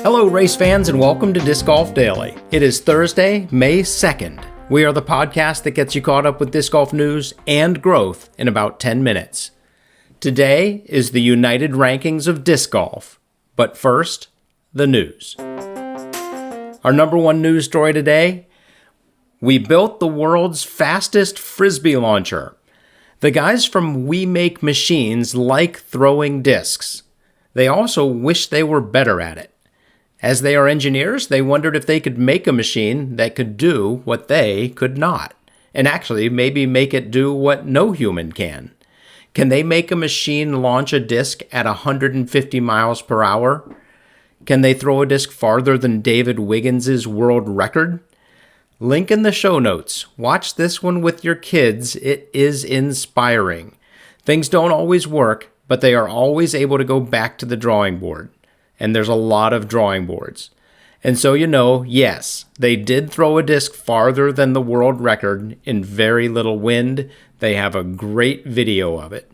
Hello, race fans, and welcome to Disc Golf Daily. It is Thursday, May 2nd. We are the podcast that gets you caught up with disc golf news and growth in about 10 minutes. Today is the United Rankings of Disc Golf. But first, the news. Our number one news story today: we built the world's fastest Frisbee launcher. The guys from We Make Machines like throwing discs. They also wish they were better at it. As they are engineers, they wondered if they could make a machine that could do what they could not, and actually maybe make it do what no human can. Can they make a machine launch a disc at 150 miles per hour? Can they throw a disc farther than David Wiggins' world record? Link in the show notes. Watch this one with your kids. It is inspiring. Things don't always work, but they are always able to go back to the drawing board. And there's a lot of drawing boards. And so you know, yes, they did throw a disc farther than the world record in very little wind. They have a great video of it.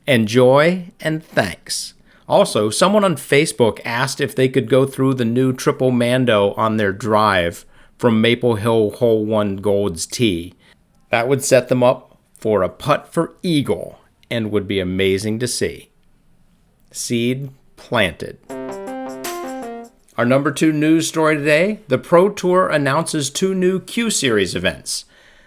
Enjoy and thanks. Also, someone on Facebook asked if they could go through the new Triple Mando on their drive from Maple Hill Hole 1 Gold's tee. That would set them up for a putt for eagle and would be amazing to see. Seed planted. Our number two news story today: the Pro Tour announces two new Q Series events.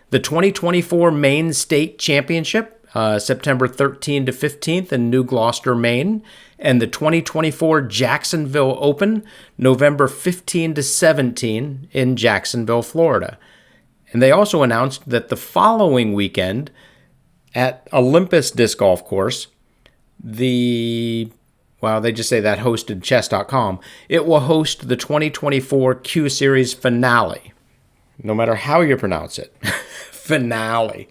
The 2024 Maine State Championship, September 13 to 15th in New Gloucester, Maine, and the 2024 Jacksonville Open, November 15 to 17 in Jacksonville, Florida. And they also announced that the following weekend at Olympus Disc Golf Course, they just say that hosted chess.com. It will host the 2024 Q Series finale. No matter how you pronounce it. Finale.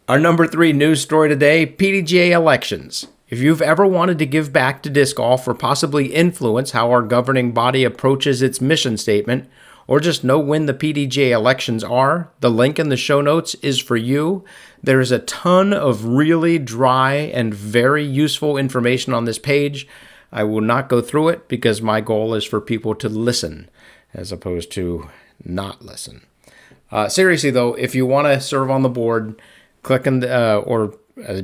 Our number three news story today: PDGA Elections. If you've ever wanted to give back to disc golf or possibly influence how our governing body approaches its mission statement, or just know when the PDGA elections are, the link in the show notes is for you. There is a ton of really dry and very useful information on this page. I will not go through it because my goal is for people to listen as opposed to not listen. Seriously though, if you want to serve on the board, click on or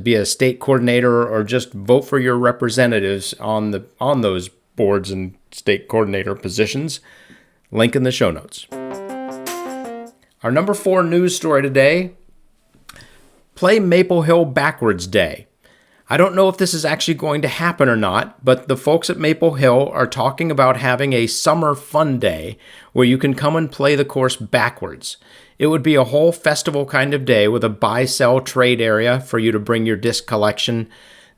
be a state coordinator or just vote for your representatives on those boards and state coordinator positions. Link in the show notes. Our number four news story today: Play Maple Hill Backwards Day. I don't know if this is actually going to happen or not, but the folks at Maple Hill are talking about having a summer fun day where you can come and play the course backwards. It would be a whole festival kind of day with a buy-sell trade area for you to bring your disc collection.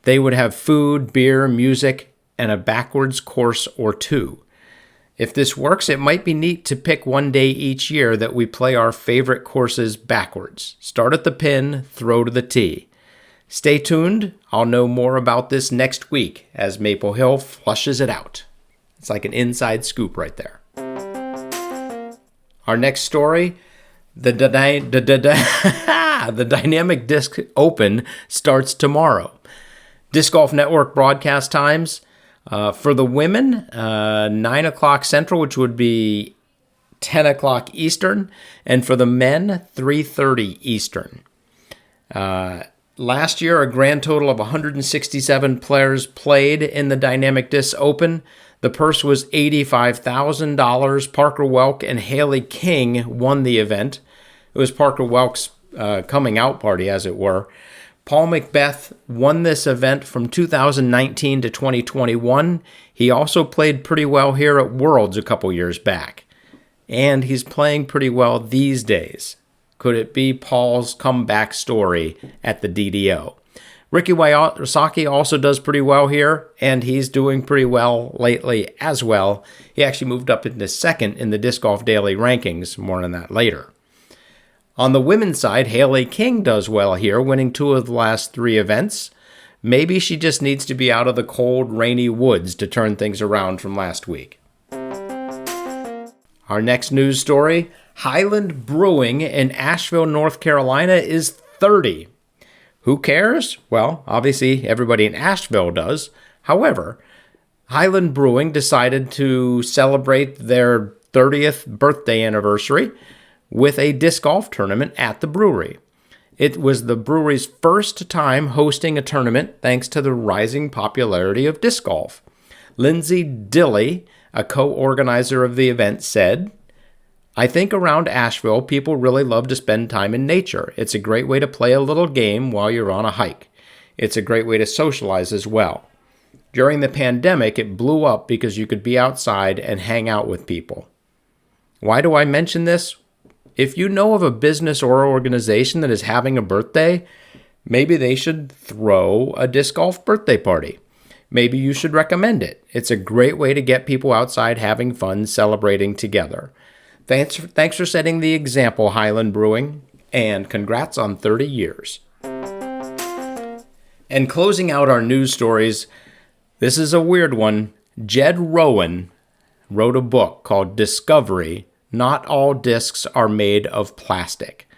They would have food, beer, music, and a backwards course or two. If this works, it might be neat to pick one day each year that we play our favorite courses backwards. Start at the pin, throw to the tee. Stay tuned. I'll know more about this next week as Maple Hill flushes it out. It's like an inside scoop right there. Our next story: the Dynamic Disc Open starts tomorrow. Disc Golf Network broadcast times: for the women, 9 o'clock Central, which would be 10 o'clock Eastern, and for the men, 3:30 Eastern. Last year, a grand total of 167 players played in the Dynamic Disc Open. The purse was $85,000. Parker Welk and Haley King won the event. It was Parker Welk's coming out party, as it were. Paul Macbeth won this event from 2019 to 2021. He also played pretty well here at Worlds a couple years back. And he's playing pretty well these days. Could it be Paul's comeback story at the DDO? Ricky Wysocki also does pretty well here, and he's doing pretty well lately as well. He actually moved up into second in the Disc Golf Daily rankings. More on that later. On the women's side, Haley King does well here, winning 2 of the last 3 events. Maybe she just needs to be out of the cold, rainy woods to turn things around from last week. Our next news story: Highland Brewing in Asheville, North Carolina is 30. Who cares? Well, obviously everybody in Asheville does. However, Highland Brewing decided to celebrate their 30th birthday anniversary with a disc golf tournament at the brewery. It was the brewery's first time hosting a tournament thanks to the rising popularity of disc golf. Lindsay Dilley, a co-organizer of the event, said, "I think around Asheville, people really love to spend time in nature. It's a great way to play a little game while you're on a hike. It's a great way to socialize as well. During the pandemic, it blew up because you could be outside and hang out with people." Why do I mention this? If you know of a business or organization that is having a birthday, maybe they should throw a disc golf birthday party. Maybe you should recommend it. It's a great way to get people outside having fun, celebrating together. Thanks for setting the example, Highland Brewing, and congrats on 30 years. And closing out our news stories, this is a weird one. Jed Rowen wrote a book called Discovery: Not All Discs Are Made of Plastic.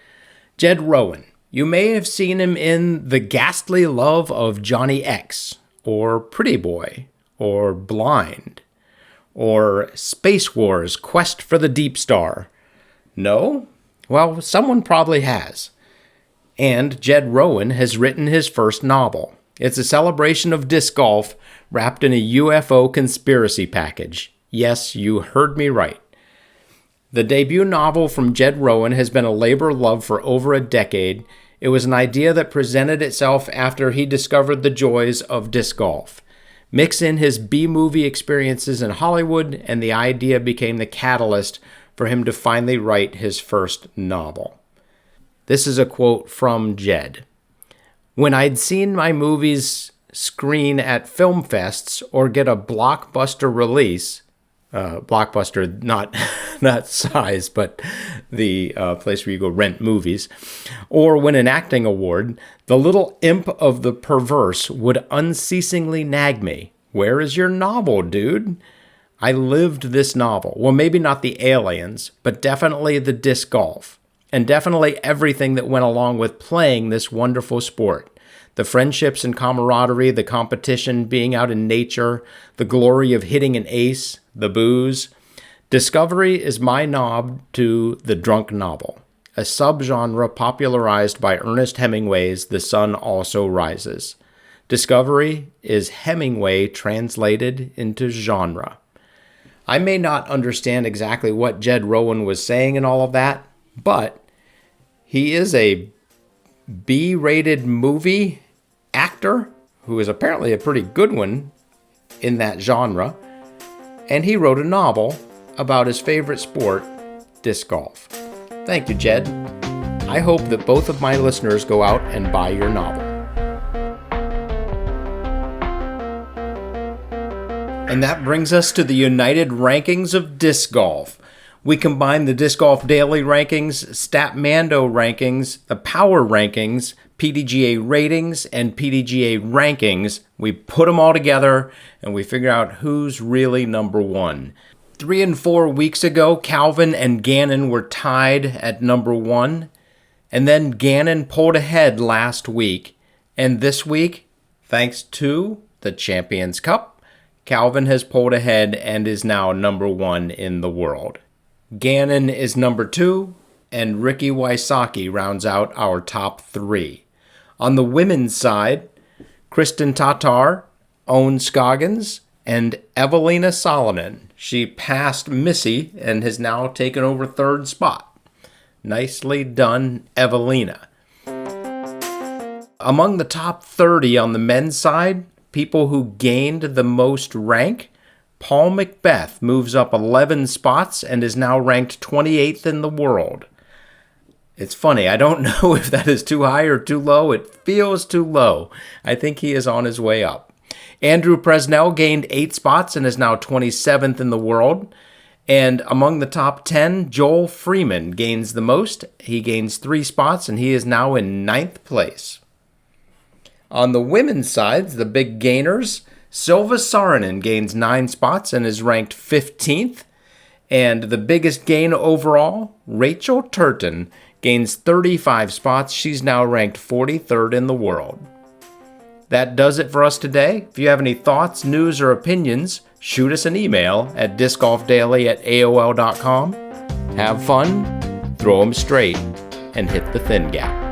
Jed Rowen, you may have seen him in The Ghastly Love of Johnny X, or Pretty Boy, or Blind, or Space Wars: Quest for the Deep Star. No? Well, someone probably has. And Jed Rowen has written his first novel. It's a celebration of disc golf wrapped in a UFO conspiracy package. Yes, you heard me right. The debut novel from Jed Rowen has been a labor of love for over a decade. It was an idea that presented itself after he discovered the joys of disc golf. Mix in his B-movie experiences in Hollywood, and the idea became the catalyst for him to finally write his first novel. This is a quote from Jed. "When I'd seen my movies screen at film fests or get a blockbuster release," Blockbuster, not size, but the place where you go rent movies, "or win an acting award, the little imp of the perverse would unceasingly nag me. 'Where is your novel, dude?' I lived this novel. Well, maybe not the aliens, but definitely the disc golf, and definitely everything that went along with playing this wonderful sport. The friendships and camaraderie, the competition, being out in nature, the glory of hitting an ace, the booze. Discovery is my nod to the drunk novel, a subgenre popularized by Ernest Hemingway's The Sun Also Rises. Discovery is Hemingway translated into genre." I may not understand exactly what Jed Rowen was saying and all of that, but he is a B-rated movie actor who is apparently a pretty good one in that genre, and he wrote a novel about his favorite sport, disc golf. Thank you, Jed. I hope that both of my listeners go out and buy your novel. And that brings us to the United Rankings of Disc Golf. We combine the Disc Golf Daily Rankings, Statmando Rankings, the Power Rankings, PDGA Ratings, and PDGA Rankings. We put them all together, and we figure out who's really number one. 3 and 4 weeks ago, Calvin and Gannon were tied at number one, and then Gannon pulled ahead last week. And this week, thanks to the Champions Cup, Calvin has pulled ahead and is now number one in the world. Gannon is number 2, and Ricky Wysocki rounds out our top 3. On the women's side, Kristen Tatar, Owen Scoggins, and Evelina Solomon. She passed Missy and has now taken over 3rd spot. Nicely done, Evelina. Among the top 30 on the men's side, people who gained the most rank, Paul Macbeth moves up 11 spots and is now ranked 28th in the world. It's funny, I don't know if that is too high or too low. It feels too low. I think he is on his way up. Andrew Presnell gained 8 spots and is now 27th in the world. And among the top 10, Joel Freeman gains the most. He gains 3 spots and he is now in 9th place. On the women's side, the big gainers, Silva Saarinen gains 9 spots and is ranked 15th. And the biggest gain overall, Rachel Turton, gains 35 spots. She's now ranked 43rd in the world. that does it for us today. If you have any thoughts, news, or opinions, shoot us an email at discgolfdaily@aol.com. Have fun, throw 'em straight, and hit the thin gap.